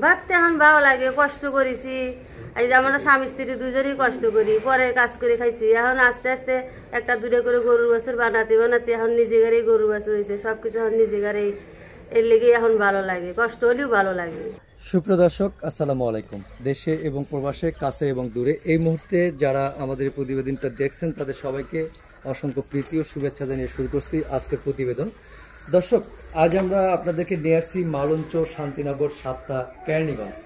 ভাবতে এখন ভালো লাগে, কষ্ট করেছি। এই যে আমরা স্বামী স্ত্রী দুজনই কষ্ট করি, পরের কাজ করে খাইছি। এখন আস্তে আস্তে একটা দূরে করে গরুর বাছুর বানাতে বানাতে এখন নিজেগারেই গরুর বাছুর হয়েছে, সবকিছু এখন নিজেগারেই। এর লেগেই এখন ভালো লাগে, কষ্ট হলেও ভালো লাগে। সুপ্রিয় দর্শক, আসসালামু আলাইকুম। দেশে এবং প্রবাসে, কাছে এবং দূরে এই মুহূর্তে যারা আমাদের প্রতিবেদনটা দেখছেন তাদের সবাইকে অসংখ্য প্রীতি ও শুভেচ্ছা জানিয়ে শুরু করছি আজকের প্রতিবেদন। দর্শক, আজ আমরা আপনাদেরকে নিয়ে আসছি মালঞ্চ শান্তিনগর 7টা কেরানীগঞ্জ।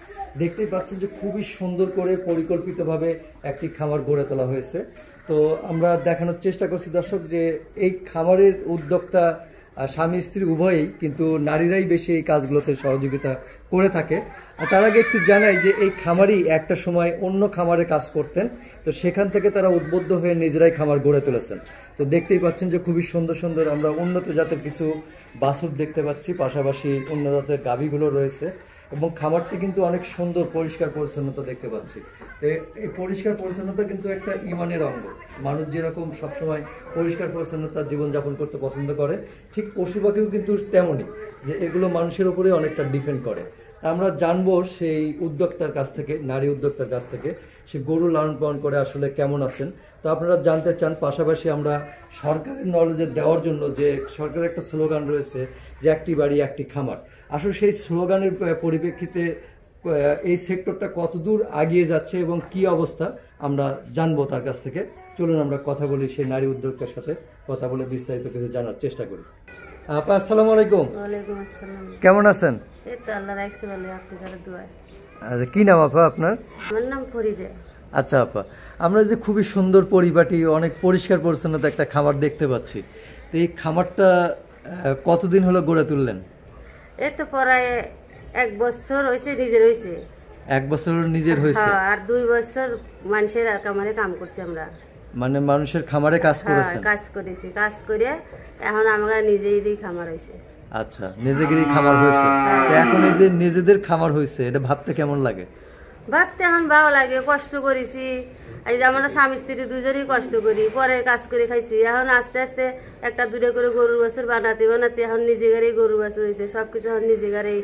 দেখতেই পাচ্ছেন যে খুবই সুন্দর করে পরিকল্পিতভাবে একটি খামার গড়ে তোলা হয়েছে। তো আমরা দেখানোর চেষ্টা করছি দর্শক যে এই খামারের উদ্যোক্তা স্বামী স্ত্রী উভয়ই, কিন্তু নারীরাই বেশি এই কাজগুলোতে সহযোগিতা করে থাকে। তার আগে একটু জানাই যে এই খামারই একটা সময় অন্য খামারে কাজ করতেন, তো সেখান থেকে তারা উদ্বুদ্ধ হয়ে নিজেরাই খামার গড়ে তুলেছেন। তো দেখতেই পাচ্ছেন যে খুবই সুন্দর সুন্দর আমরা উন্নত জাতের কিছু বাছুর দেখতে পাচ্ছি, পাশাপাশি উন্নত জাতের গাভীগুলো রয়েছে এবং খামারটি কিন্তু অনেক সুন্দর পরিষ্কার পরিচ্ছন্নতা দেখতে পাচ্ছি। তো এই পরিষ্কার পরিচ্ছন্নতা কিন্তু একটা ইমানের অঙ্গ। মানুষ যেরকম সবসময় পরিষ্কার পরিচ্ছন্নতা জীবনযাপন করতে পছন্দ করে, ঠিক পশু পাখিও কিন্তু তেমনই, যে এগুলো মানুষের উপরে অনেকটা ডিপেন্ড করে। আমরা জানবো সেই উদ্যোক্তার কাছ থেকে, নারী উদ্যোক্তার কাছ থেকে, সে গরু লালন পালন করে আসলে কেমন আছেন। তো আপনারা জানতে চান। পাশাপাশি আমরা সরকারের নলেজে দেওয়ার জন্য যে সরকারের একটা স্লোগান রয়েছে যে একটি বাড়ি একটি খামার, আসলে সেই স্লোগানের পরিপ্রেক্ষিতে এই সেক্টরটা কতদূর আগিয়ে যাচ্ছে এবং কি অবস্থা আমরা জানবো তার কাছ থেকে। চলুন আমরা কথা বলি সেই নারী উদ্যোক্তার সাথে, কথা বলে বিস্তারিত কিছু জানার চেষ্টা করি। আপা, আসসালামু আলাইকুম। ওয়ালাইকুম আসসালাম। কেমন আছেন? এই তো আল্লাহ রাখছে ভালো, আপনাদের দোয়ায়। আচ্ছা, কি নাম আপা আপনার? আমার নাম ফরিদা। আচ্ছা আপা, আমরা যে খুবই সুন্দর পরিপাটি, অনেক পরিষ্কার পরিচ্ছন্নতা একটা খামার দেখতে পাচ্ছি, তো এই খামারটা কতদিন হলো গড়ে তুললেন? এই তো প্রায় 1 বছর হয়েছে, নিজের হয়েছে। 1 বছর নিজের হয়েছে? আর 2 বছর মানুষের খামারে কাম করছি আমরা। মানে মানুষের খামারে কাজ করেছেন? কাজ করেছি, কাজ করে এখন আমার নিজেরই খামার হয়েছে। আচ্ছা, নিজেদেরই খামার হয়েছে। তো এখন এই যে নিজেদের খামার হয়েছে, এটা ভাবতে কেমন লাগে? ভাবতে এখন ভালো লাগে, কষ্ট করেছি। এই যে আমরা স্বামী স্ত্রী দুজনই কষ্ট করি, পরের কাজ করে খাইছি। এখন আস্তে আস্তে একটা দূরে করে গরুর বাছুর বানাতে বানাতে এখন নিজেগারেই গরুর বাছুর হয়েছে, সবকিছু এখন নিজেগারেই।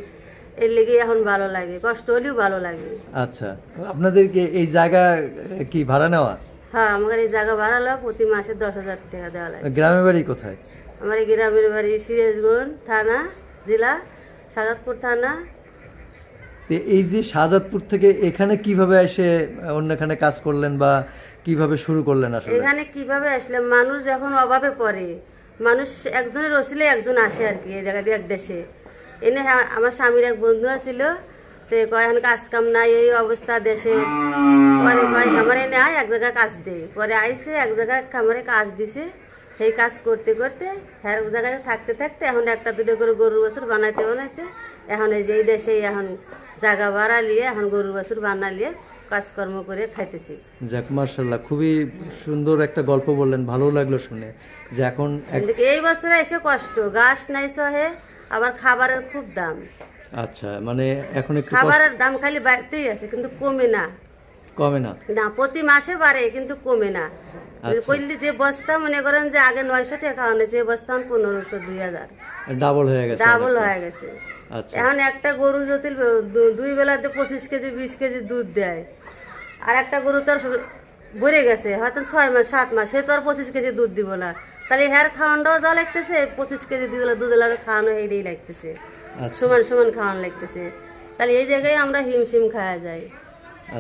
এর লেগেই এখন ভালো লাগে, কষ্ট হলেও ভালো লাগে। আচ্ছা, আপনাদেরকে এই জায়গা কি ভাড়া নেওয়া? হ্যাঁ, আমার এই জায়গা ভাড়া হলো প্রতি মাসে 10,000 টাকা দেওয়া লাগে। গ্রামের বাড়ি কোথায়? আমার এই গ্রামের বাড়ি সিরাজগঞ্জ থানা, জেলা শাহজাদপুর থানা। এই যে শাহজাদপুর থেকে এখানে কিভাবে এসে অন্যখানে কাজ করলেন বা কিভাবে শুরু করলেন? আসলে এখানে কিভাবে আসলে, মানুষ যখন অভাবে পড়ে, মানুষ একজনের রসিলে একজন আসে আর কি। এই জায়গা দিয়ে এক দেশে এনে আমার স্বামীর এক বন্ধু আছিল, তো কয় এখন কাজ কাম নাই, এই অবস্থা দেশে। পরে কয় খামারে এনে আয়, এক জায়গায় কাজ দেয়। পরে আইসে এক জায়গায় খামারে কাজ দিছে, সেই কাজ করতে করতে হ্যাঁ জায়গায় থাকতে থাকতে এখন একটা দুটো করে গরুর বাছুর বানাইতে বানাইতে এখন এই যে এই দেশে এখন জায়গা ভাড়া নিয়ে এখন গরুর বাছুর বানালিয়ে কাজকর্ম করে খাইতেছি। যাক, মাশাআল্লাহ, খুবই সুন্দর একটা গল্প বললেন, ভালো লাগলো শুনে। যে এখন এই বছরে এসে কষ্ট, ঘাস নাই সহে, আবার খাবারের খুব দাম। আচ্ছা, মানে এখন একটু খাবারের দাম খালি বাড়তেই আছে, কিন্তু কমে না। কমে না? না, প্রতি মাসে বাড়ে কিন্তু কমে না। কইলি যে বস্তা মনে করেন যে আগে 900 টাকা আনেছে, বস্তা 1500 2000 ডাবল হয়ে গেছে। ডাবল হয়ে গেছে। আচ্ছা, এখন একটা গরু যদি 2 বেলাতে 25 কেজি 20 কেজি দুধ দেয়, আর একটা গরু তো ভরে গেছে হয়তো 6 মাস 7 মাস, সে তো আর 25 কেজি দুধ দিব না। তাহলে হ্যার খাওয়ানটাও যা লাগতেছে, 25 কেজি দুধ লাগে খাওয়ানো এইটাই লাগতেছে, সমান সমান খাওয়ানো লাগতেছে। তাহলে এই জায়গায় আমরা হিমশিম খাওয়া যায়,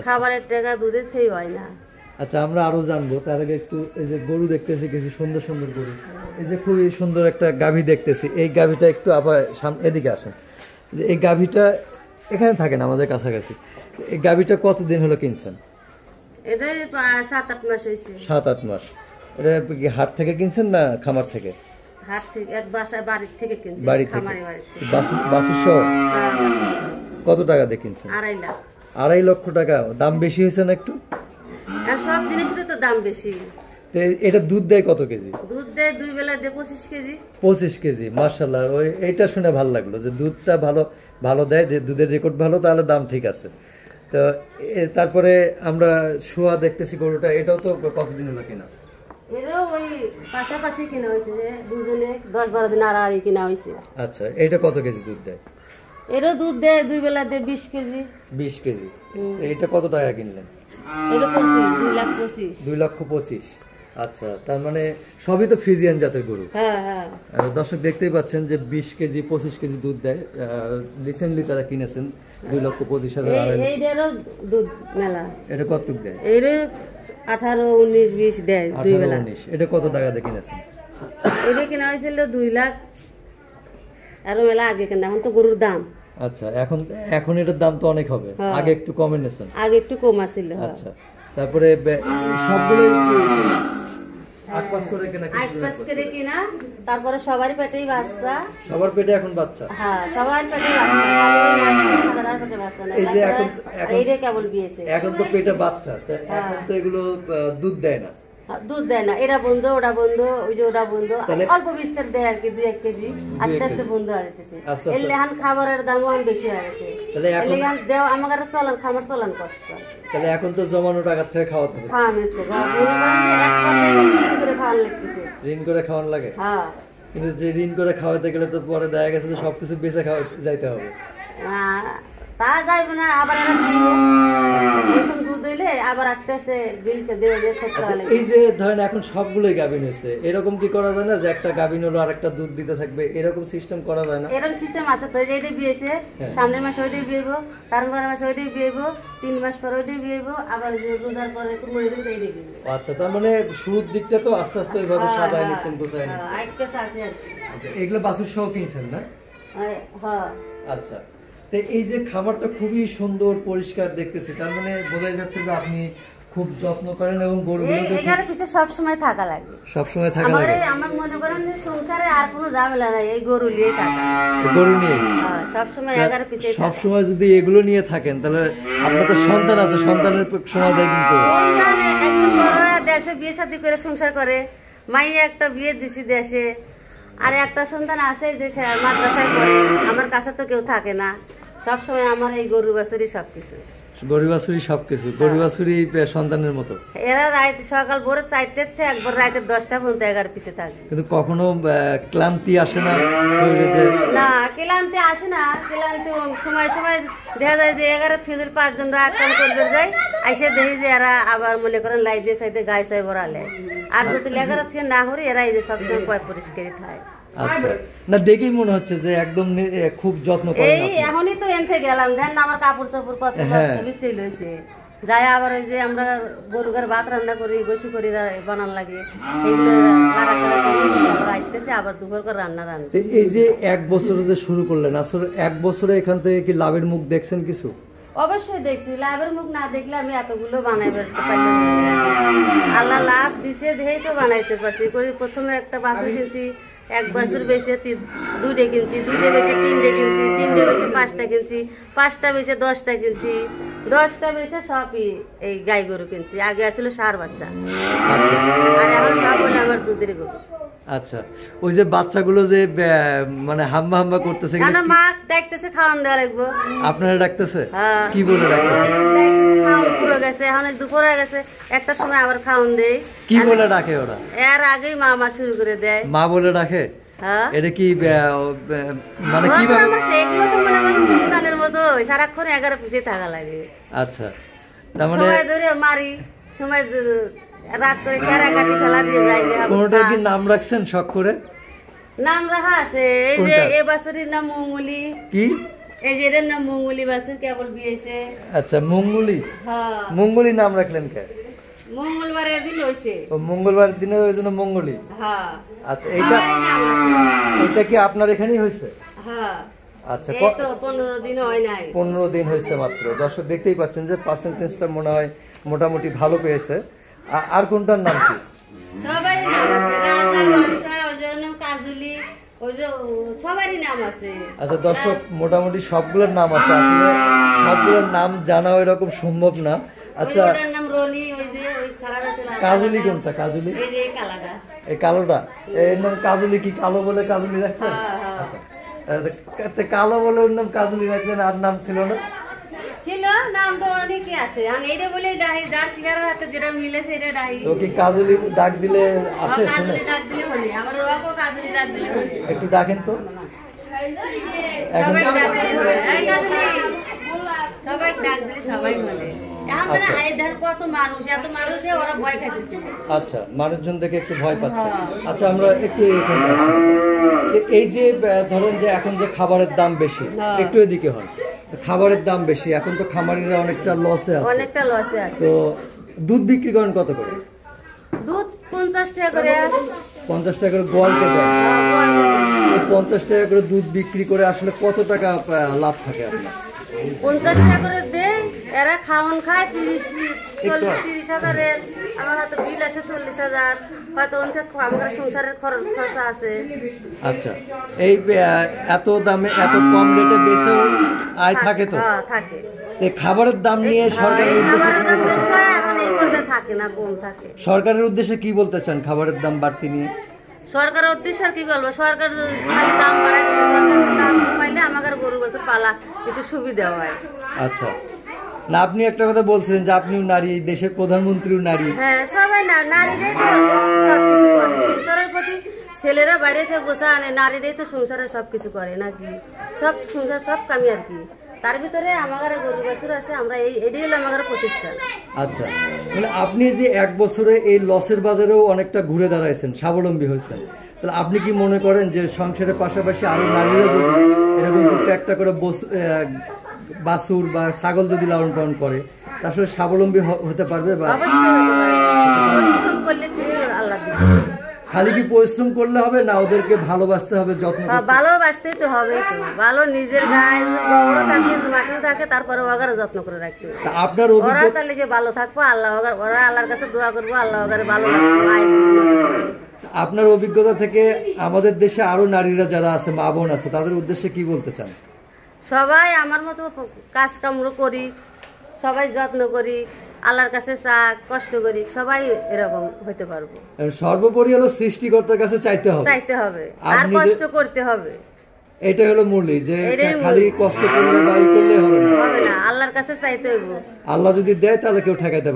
খাবারের টাকা দুধের থেকেই হয় না। আচ্ছা, আমরা আরো জানবো। তার আগে একটু এই যে গরু দেখতেছি, কিছু সুন্দর সুন্দর গরু, এই যে খুবই সুন্দর একটা গাভী দেখতেছি। এই গাভীটা একটু আবার এদিকে আসেন। যে এই গাভীটা এখানে থাকেন আমাদের কাছাকাছি, এই গাভীটা কতদিন হলো কিনছেন? এটা 7-8 মাস হয়েছে। 7-8 মাস। এটা কি হাট থেকে কিনছেন না খামার থেকে? হাট থেকে, এক বাড়ির থেকে কিনছি। বাড়ি থেকে? বাছুর সহ? কত টাকা দিয়ে কিনছেন? 2.5 লাখ। 2.5 লক্ষ টাকা? দাম বেশি হয়েছে না একটু? আর সব জিনিসের তো দাম বেশি। এটা দুধ দেয় কত কেজি? দুধ দেয় 2 বেলা দিয়ে 25 কেজি। 25 কেজি, মাশাআল্লাহ। ওই এইটা শুনে ভালো লাগলো যে দুধটা ভালো দেয়, যে দুধের রেকর্ড ভালো, তাহলে দাম ঠিক আছে। তো তারপরে আমরা শোয়া দেখতেছি গরুটা, এটাও তো কতদিন হলো কিনা? এরও ওই পাশাপাশি কিনা হয়েছে, দুজনে 10-12 দিন আর কিনা হয়েছে। আচ্ছা, এইটা কত কেজি দুধ দেয়? এরও দুধ দেয় 2 বেলা দেয় 20 কেজি। 20 কেজি। এইটা কত টাকা কিনলেন? এটা 25, 2,25,000। 2,25,000। আচ্ছা, তার মানে সবই তো ফ্রিজিয়ান জাতের গরু। হ্যাঁ হ্যাঁ। দর্শক দেখতেই পাচ্ছেন যে 20 কেজি 25 কেজি দুধ দেয়। রিসেন্টলি তারা কিনেছেন 2,25,000। এইটারও দুধ মেলা। এটা কত দেয়? এইটা 18, 19, 20 দেয় 2 বেলা। 19। এটা কত টাকা দিয়ে কিনেছেন? এটা কিনা হয়েছিল 2 লাখ, আরো মেলা আগে কেনা, এখন তো গরুর দাম। আচ্ছা, এখন এটার দাম তো অনেক হবে, আগে একটু কমে নিয়েছেন? আগে একটু কম আছিল। আচ্ছা, তারপরে সবগুলো আকপাস করে কেনা? আকপাস করে কিনা, তারপরে সবার পেটেই বাচ্চা। সবার পেটে এখন বাচ্চা? হ্যাঁ, সবার পেটে বাচ্চা, খালি ওই মাঝখানে সাদার পেটে বাচ্চা না। এই যে এইটা কেবল বিয়েছে। এখন তো পেটে বাচ্চা, এখন তো এগুলো দুধ দেয় না? দুধ দেয় না, এটা বন্ধ, ওটা বন্ধ, ওই যে ওটা বন্ধ, অল্প বিস্তার দেয় আর কি, 2-1 কেজি। আস্তে আস্তে বন্ধ হয়ে যেতেছে। এলে এখন খাবারের দামও বেশি হয়ে গেছে। এখন দেওয়া আমার চলান, খামার চলান কষ্ট। তাহলে এখন তো জমানো টাকা থেকে খাওয়াতে হবে। খাওয়ানো হচ্ছে, ঋণ করে খাওয়ানো লাগতেছে। ঋণ করে খাওয়ানো লাগে? হ্যাঁ। কিন্তু যে ঋণ করে খাওয়াতে গেলে তো পরে দেখা গেছে যে সবকিছু বেঁচে যাইতে হবে। তা যাইবে না, আবার দুধ হইলে আবার আস্তে আস্তে বিলকে দিয়ে এই যে ধরেন এখন সবগুলোই গাভিন হয়েছে, এরকম কি করা যায় না যে একটা গাভিন হলো আর একটা দুধ দিতে থাকবে, এরকম সিস্টেম করা যায় না? এরকম সিস্টেম আছে তো, যেটা বিয়েছে সামনের মাসে ওইটাই বিয়েবো, তারপরের মাসে ওইটাই বিয়েবো, 3 মাস পরে ওইটাই বিয়েবো, আবার যে রোজার পরে কুরবানি দিন এইটাই বিয়েবো। আচ্ছা, তার মানে শুরুর দিকটা তো আস্তে আস্তে এইভাবে সাজায় নিচ্ছেন, গোছায় নিচ্ছেন। আচ্ছা, এগুলো বাছুর সহ কিনছেন না? হ্যাঁ। আচ্ছা, তো এই যে খামারটা খুবই সুন্দর পরিষ্কার দেখতেছি, তার মানে বোঝাই যাচ্ছে যে আপনি খুব যত্ন করেন এবং গরুগুলোকে এখানে পিছে সব সময় থাকা লাগে। সব সময় থাকা লাগে? আমার মনে করেন যে সংসারে আর কোনো ঝামেলা নাই, এই গরু নিয়ে থাকা। গরু নিয়ে সব সময় এগারে পিছে সব সময় যদি এগুলো নিয়ে থাকেন তাহলে আপনার তো সন্তান আছে, সন্তানের সময় দেয় কিন্তু। একজন বড় দেশে বিয়ে শাদী করে সংসার করে, মাইয়া একটা বিয়ে দিছি দেশে, আর একটা সন্তান আছে যে মাদ্রাসায় পড়ে। আমার কাছে তো কেউ থাকে না, সবসময় আমার এই গরু বাছুরি সবকিছু। গরু বাছুরি সবকিছু, গরু বাছুরি সন্তানের মতো। এরা রাত সকাল ভোর 4টার থেকে একবার রাতে 10টা পর্যন্ত এগার পিছে থাকে। কিন্তু কখনো ক্লান্তি আসে না শরীরে? যে না, ক্লান্তি আসে না। ক্লান্তি সময় সময় দেখা যায় যে 11 থেকে 5 জন রাত কাম করবে যায়, আইসে দেখি যে এরা আবার মনে করেন লাই দিয়ে চাইতে গায়ে চাই বড়ালে। আর যদি 11 থেকে না হরি এরা এই যে সবসময় পয় পরিষ্কারই থাকে। আচ্ছা, না দেখেই মনে হচ্ছে যে একদম খুব যত্ন করেন। এই এখনই তো এনতে গেলাম, দেন না আমার কাপড় চাপড় কত বৃষ্টি লইছে, যাই আবার ওই যে আমরা গরু ঘরে ভাত রান্না করি, বসি করি বানান লাগে, এইগুলো লাগাছাড়া করি, আবার আসতেছে আবার দুপুর করে রান্না। এই যে 1 বছরে যে শুরু করলেন, আসলে 1 বছরে এখান থেকে কি লাভের মুখ দেখছেন কিছু? অবশ্যই দেখছি, লাভের মুখ না দেখলে আমি এতগুলো বানাইতে পারছি। আল্লাহ লাভ দিছে দেখেই তো বানাইতে পারছি। প্রথমে একটা বাছুর কিনছি, 1 বছর বেশি 2টে কিনছি, 2টে বেশি 3টে কিনছি, 3টে বেশি 5টা কিনছি, 5টা বেশি 10টা কিনছি, 10টা বেশি সবই এই গাই গরু কিনছি। আগে আসলে ষাঁড় বাচ্চা, আর এখন সব হলো আমার দুধের গরু। আচ্ছা, ওই যে বাচ্চাগুলো যে মানে হাম্বা হাম্বা করতেছে, মা দেখতেছে খাওয়ান দেওয়া লাগবো। আপনারা ডাকতেছে? কি বলে ডাকতেছে? খাওয়ান পুরো গেছে, এখন দুপুর হয়ে গেছে, একটা সময় আবার খাওয়ান দেয়। কি বলে ডাকে ওরা? এর আগেই মা শুরু করে দেয়। মা বলে ডাকে? এটা কি মানে কি সন্তানের মতো সারাক্ষণ 11 পিছে থাকা লাগে। আচ্ছা, তার মানে সময় ধরে মারি, সময় রাত করে খেরা কাটি ফেলা দিয়ে যায়। কোনটা কি নাম রাখছেন শখ করে? নাম রাখা আছে, এই যে এ বাছুরির নাম মঙ্গলি। কি? এই যে এর নাম মঙ্গলি, বাছুর কেবল বিয়েছে। আচ্ছা, মঙ্গলি। হ্যাঁ, মঙ্গলি নাম রাখলেন কে? মঙ্গলবারের দিন হইছে। ও, মঙ্গলবারের দিনে ওই জন্য মঙ্গলি। হ্যাঁ। আচ্ছা, এটা কি আপনার এখানেই হয়েছে? হ্যাঁ। আচ্ছা, এই তো 15 দিন হয় নাই। 15 দিন হয়েছে মাত্র। দর্শক দেখতেই পাচ্ছেন যে পার্সেন্টেজটা মনে হয় মোটামুটি ভালো পেয়েছে। আর কোনটার নাম কি? সবারই নাম আছে, রাজা, বর্ষা, ওজন, কাজলি, সবারই নাম আছে। আচ্ছা দর্শক, মোটামুটি সবগুলোর নাম আছে, আসলে সবগুলোর নাম জানা এরকম সম্ভব না। আচ্ছা, কাজলি কোনটা? কাজলি এই কালোটা, এর নাম কাজলি। কি কালো বলে কাজলি রাখছেন? কালো বলে ওর নাম কাজলি রাখলেন, আর নাম ছিল না? ছিল, নাম তো অনেকই আছে, এইটা বলে ডাহি, যার চেহারার হাতে যেটা মিলে সেটা ডাহি। তো কি কাজলি ডাক দিলে আসে? কাজলি ডাক দিলে বলি, আবার ওকে কাজলি ডাক দিলে বলি। একটু ডাকেন তো। এখন সবাই ডাক দিলে এই গাছলি সবাই ডাক দিলে সবাই বলে এখন মানে আইধার কত মানুষ এত মানুষে ওরা ভয় খাইতেছে আচ্ছা মানুষজন দেখে একটু ভয় পাচ্ছে আচ্ছা আমরা একটু এখানে আসি। এই যে ধরেন যে এখন যে খাবারের দাম বেশি একটু এদিকে হয় খাবারের দাম বেশি এখন তো খামারিরা অনেকটা লসে আছে তো দুধ বিক্রি করেন কত করে দুধ 50 টাকা করে 50 টাকা করে গোয়ালকে দেয় 50 টাকা করে দুধ বিক্রি করে আসলে কত টাকা লাভ থাকে আপনার 50 টাকা করে দেয় এরা খাওয়ান খায় 30,000 আমার হাতে বিল আসে 40,000 হয়তো অনেক আমার সংসারের খরচ আছে আচ্ছা এই এত দামে এত কম রেটে বেচেও আয় থাকে তো থাকে এই খাবারের দাম নিয়ে সরকারের উদ্দেশ্যে থাকে না কম থাকে সরকারের উদ্দেশ্যে কি বলতে চান খাবারের দাম বাড়তি নিয়ে সরকারের উদ্দেশ্য আর কি বলবো সরকার খালি দাম বাড়ায় দাম কমাইলে আমাদের গরু বছর পালা একটু সুবিধা হয় আচ্ছা না আপনি একটা কথা বলছিলেন যে আপনিও নারী দেশের প্রধানমন্ত্রীও নারী হ্যাঁ সবাই না নারীরাই তো সবকিছু করে সংসারের প্রতি ছেলেরা বাইরে থেকে বসা আনে নারীরাই তো সংসারে সবকিছু করে নাকি সব সংসার সব কামি আর কি তার ভিতরে আমার গরু বাছুর আছে আমরা এটাই হলো আমার প্রতিষ্ঠান আচ্ছা মানে আপনি যে এক বছরে এই লসের বাজারেও অনেকটা ঘুরে দাঁড়াইছেন স্বাবলম্বী হয়েছেন তাহলে আপনি কি মনে করেন যে সংসারের পাশাপাশি আরো নারীরা যদি এরকম একটা করে বাছুর বা ছাগল যদি লালন পালন করে আসলে স্বাবলম্বী হতে পারবে বা পরিশ্রম করলে ঠিকই আল্লাহ দিবে খালি কি পরিশ্রম করলে হবে না ওদেরকে ভালোবাসতে হবে যত্ন ভালোবাসতেই তো হবে তো ভালো নিজের গায়ে গোবর থাকে মাটি থাকে তারপরে ওগারে যত্ন করে রাখতে হবে আপনার ওরা তাহলে যে ভালো থাকবো আল্লাহ ওরা আল্লাহর কাছে দোয়া করবো আল্লাহ ওগারে ভালো আপনার অভিজ্ঞতা থেকে আমাদের দেশে আরো নারীরা যারা আছে মা বোন আছে তাদের উদ্দেশ্যে কি বলতে চান সবাই আমার মতো কাজ কাম করি সবাই যত্ন করি আল্লাহর কাছে চা কষ্ট করি সবাই এরকম হইতে পারবো সর্বোপরি হলো সৃষ্টিকর্তার কাছে চাইতে হবে আর কষ্ট করতে হবে এটা হলো মূলই যে খালি কষ্ট করলে বা ই করলে হবে না আল্লাহর কাছে চাইতে হইব আল্লাহ যদি দেয় তাহলে কেউ ঠেকাইতে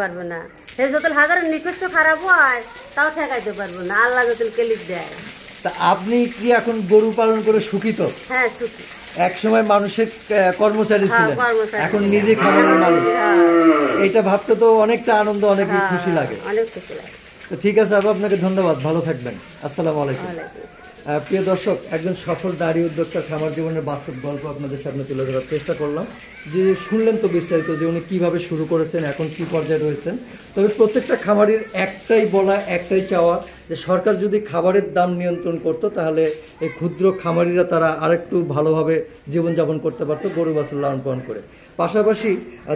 পারবে না সে যত হাজার নিকৃষ্ট খারাপ হয় তাও ঠেকাইতে পারবো না আল্লাহ যত কেলিক দেয় তা আপনি কি এখন গরু পালন করে সুখী তো হ্যাঁ সুখী এক সময় মানুষের কর্মচারী ছিলেন এখন নিজে খাবারের মালিক এটা ভাবতে তো অনেকটা আনন্দ অনেক খুশি লাগে তো ঠিক আছে আপু আপনাকে ধন্যবাদ ভালো থাকবেন আসসালামু আলাইকুম প্রিয় দর্শক একজন সফল নারী উদ্যোক্তার খামার জীবনের বাস্তব গল্প আপনাদের সামনে তুলে ধরার চেষ্টা করলাম যে শুনলেন তো বিস্তারিত যে উনি কীভাবে শুরু করেছেন এখন কী পর্যায়ে রয়েছেন তবে প্রত্যেকটা খামারির একটাই বলা একটাই চাওয়া যে সরকার যদি খাবারের দাম নিয়ন্ত্রণ করতো তাহলে এই ক্ষুদ্র খামারিরা তারা আরেকটু ভালোভাবে জীবনযাপন করতে পারতো গরু বাছুর লালন পালন করে পাশাপাশি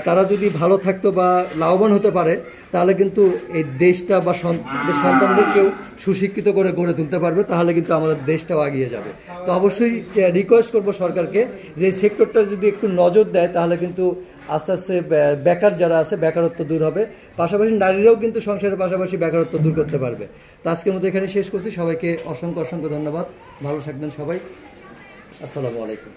তারা যদি ভালো থাকতো বা লাভবান হতে পারে তাহলে কিন্তু এই দেশটা বা সন্তানদেরকেও সুশিক্ষিত করে গড়ে তুলতে পারবে তাহলে কিন্তু আমাদের দেশটাও এগিয়ে যাবে তো অবশ্যই রিকোয়েস্ট করব সরকারকে যে এই সেক্টরটা যদি একটু নজর দেয় তাহলে কিন্তু আস্তে আস্তে বেকার যারা আছে বেকারত্ব দূর হবে পাশাপাশি নারীরাও কিন্তু সংসারের পাশাপাশি বেকারত্ব দূর করতে পারবে তো আজকের মতো এখানে শেষ করছি সবাইকে অসংখ্য ধন্যবাদ ভালো থাকবেন সবাই আসসালামু আলাইকুম